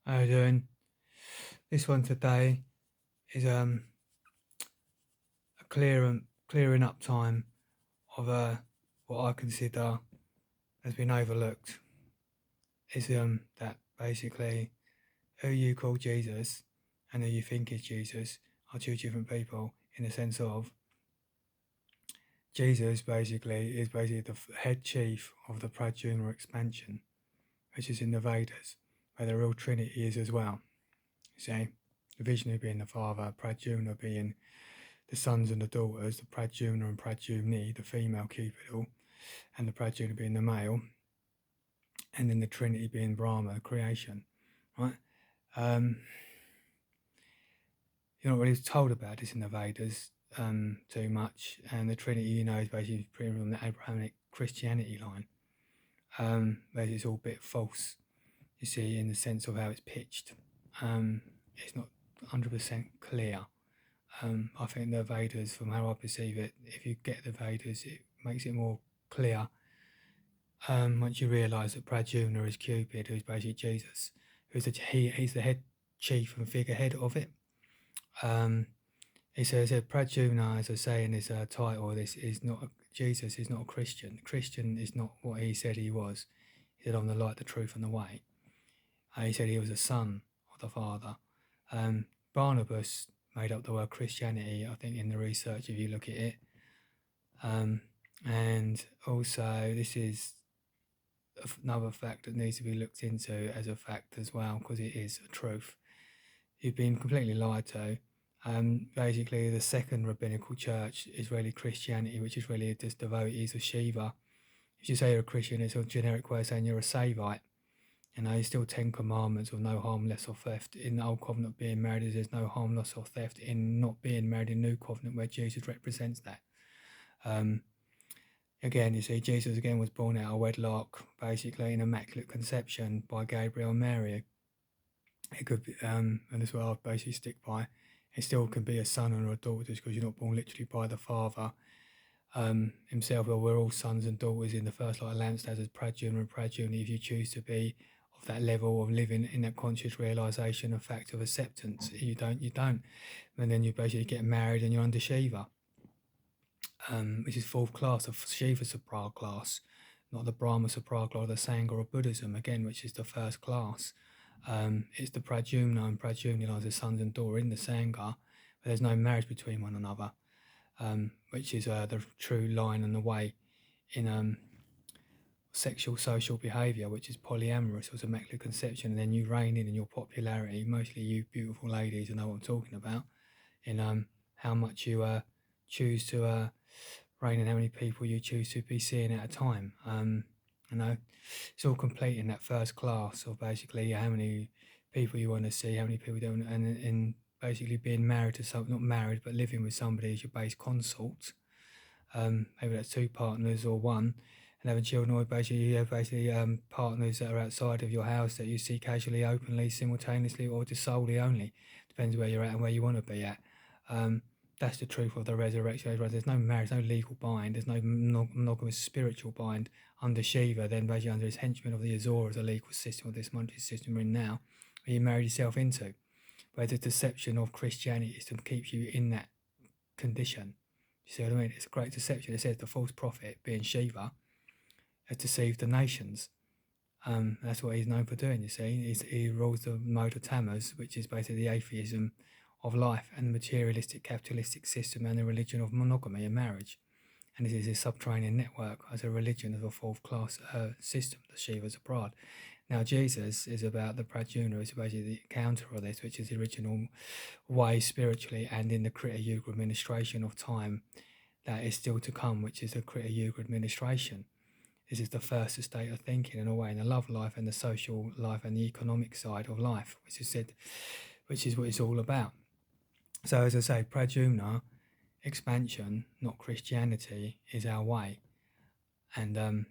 How you doing? This one today is a clearing up time of what I consider has been overlooked. Is that basically who you call Jesus and who you think is Jesus are two different people, in the sense of Jesus is basically the head chief of the Pradyumna expansion, which is in the Vedas, where the real Trinity is as well. You see, the Vishnu being the father, Pradyumna being the sons and the daughters, the Pradyumna and Pradyumni, the female Cupidal, and the Pradyumna being the male, and then the Trinity being Brahma, creation, right? You're not really told about this in the Vedas too much, and the Trinity, is basically pretty from the Abrahamic Christianity line. But it's all a bit false, you see, in the sense of how it's pitched. It's not 100% clear. I think the Vedas, from how I perceive it, if you get the Vedas, it makes it more clear. Once you realise that Pradyumna is Cupid, who's basically Jesus, he's the head chief and figurehead of it. He says that Pradyumna, as I say in his title, this is not Jesus is not a Christian. Christian is not what he said he was. He said, "I'm the light, the truth, and the way." He said he was a son of the Father. Barnabas made up the word Christianity, I think, in the research, if you look at it. And also, this is another fact that needs to be looked into as a fact as well, because it is a truth. You've been completely lied to. Basically, the second rabbinical church is really Christianity, which is really just devotees of Shiva. If you say you're a Christian, it's a generic way of saying you're a Savite. There's still 10 commandments of no harm, loss, or theft. In the Old Covenant, being married, there's no harm, loss, or theft. In not being married in New Covenant, where Jesus represents that. Again, you see, Jesus again was born out of wedlock, basically in immaculate conception by Gabriel and Mary. It could be, and that's what I basically stick by. It still can be a son or a daughter, just because you're not born literally by the Father himself. Well, we're all sons and daughters in the first light of Lampstands as Pradyumna and Pradyumni, if you choose to be of that level of living in that conscious realization and fact of acceptance. If you don't, you don't. And then you basically get married and you're under Shiva, which is fourth class, of Shiva Sapra class, not the Brahma Sapra class, the Sangha of Buddhism, again, which is the first class. It's the Pradyumna and Pradyumni lines, the sons and daughter in the Sangha, but there's no marriage between one another, which is the true line and the way in sexual social behaviour, which is polyamorous, or immaculate conception, and then you reign in your popularity, mostly you beautiful ladies, know what I'm talking about, in how much you choose to reign and how many people you choose to be seeing at a time. It's all complete in that first class of basically how many people you want to see, how many people don't, and basically being married to some, not married, but living with somebody as your base consort. Maybe that's two partners or one, and having children, or basically you have partners that are outside of your house that you see casually, openly, simultaneously, or just solely only. Depends where you're at and where you want to be at. That's the truth of the resurrection. There's no marriage, no legal bind, there's no monogamous spiritual bind under Shiva, then basically under his henchmen of the Azoras, the legal system of this monetary system we're in now, where you marry yourself into. Where the deception of Christianity is to keep you in that condition. You see what I mean? It's a great deception. It says the false prophet, being Shiva, has deceived the nations. That's what he's known for doing, you see. He rules the mode of Tammuz, which is basically the atheism of life and the materialistic capitalistic system and the religion of monogamy and marriage. And this is a subterranean network as a religion of a fourth class system, the Shivas abroad. Now, Jesus is about the Pradyumna, is basically the counter of this, which is the original way spiritually and in the Krita Yuga administration of time that is still to come, which is the Krita Yuga administration. This is the first state of thinking in a way, in the love life and the social life and the economic side of life, which is what it's all about. So, as I say, Pradyumna expansion, not Christianity, is our way, and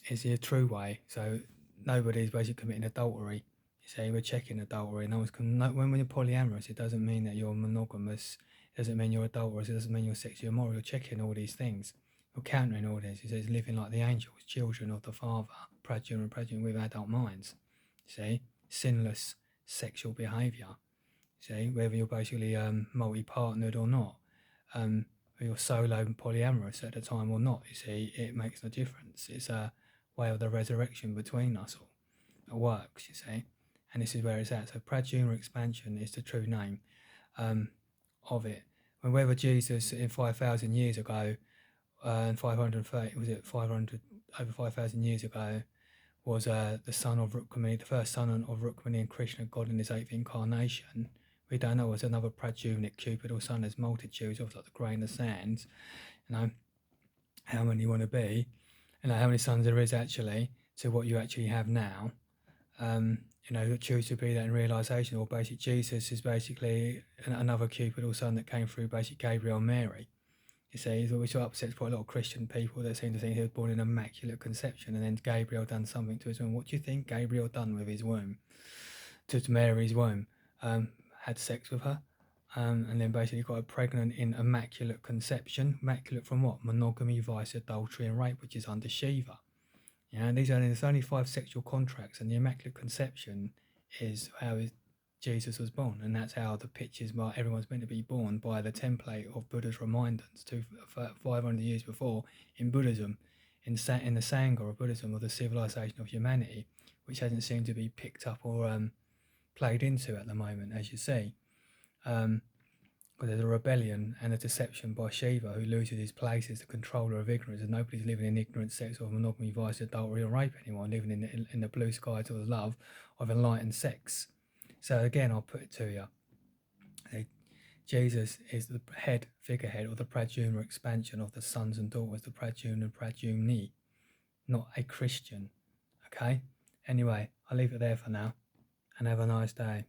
it's the true way. So nobody's basically committing adultery. You say we're checking adultery. No one's when you're polyamorous, it doesn't mean that you're monogamous. It doesn't mean you're adulterous. It doesn't mean you're sexually immoral. You're checking all these things. You're countering all this. It says living like the angels, children of the Father, Pradyumna with adult minds. You see, sinless, sexual behaviour. See, whether you're basically multi-partnered or not, or you're solo and polyamorous at the time or not. You see, it makes no difference. It's a way of the resurrection between us all. It works, you see, and this is where it's at. So Pradyumna expansion is the true name of it. And whether Jesus in 5,000 years ago, and 530, was it 500, over 5,000 years ago, was the son of Rukmini, the first son of Rukmini and Krishna, God in his eighth incarnation. We don't know. It's another Pradyumnic Cupid or son. There's multitudes of, like the grain of sands. You know, how many you want to be, how many sons there is actually to what you actually have now. Choose to be that in realization, or basic Jesus is basically another Cupid or son that came through basic Gabriel and Mary. You see, which upsets quite a lot of Christian people that seem to think he was born in immaculate conception and then Gabriel done something to his womb. What do you think Gabriel done with his womb, to Mary's womb? Had sex with her, and then basically got her pregnant in immaculate conception. Immaculate from what? Monogamy, vice, adultery, and rape, which is under Shiva. And there's only 5 sexual contracts, and the immaculate conception is how Jesus was born, and that's how the pictures by everyone's meant to be born, by the template of Buddha's reminders 500 years before in Buddhism, in the Sangha of Buddhism, or the civilization of humanity, which hasn't seemed to be picked up or played into at the moment, as you see. Because there's a rebellion and a deception by Shiva, who loses his place as the controller of ignorance, and nobody's living in ignorance, sex, or monogamy, vice, adultery, or rape anymore, living in the blue skies of the love of enlightened sex. So again, I'll put it to you. Jesus is the figurehead of the Pradyumna expansion of the sons and daughters, the Pradyumna and Pradyumni, not a Christian. Okay? Anyway, I'll leave it there for now, and have a nice day.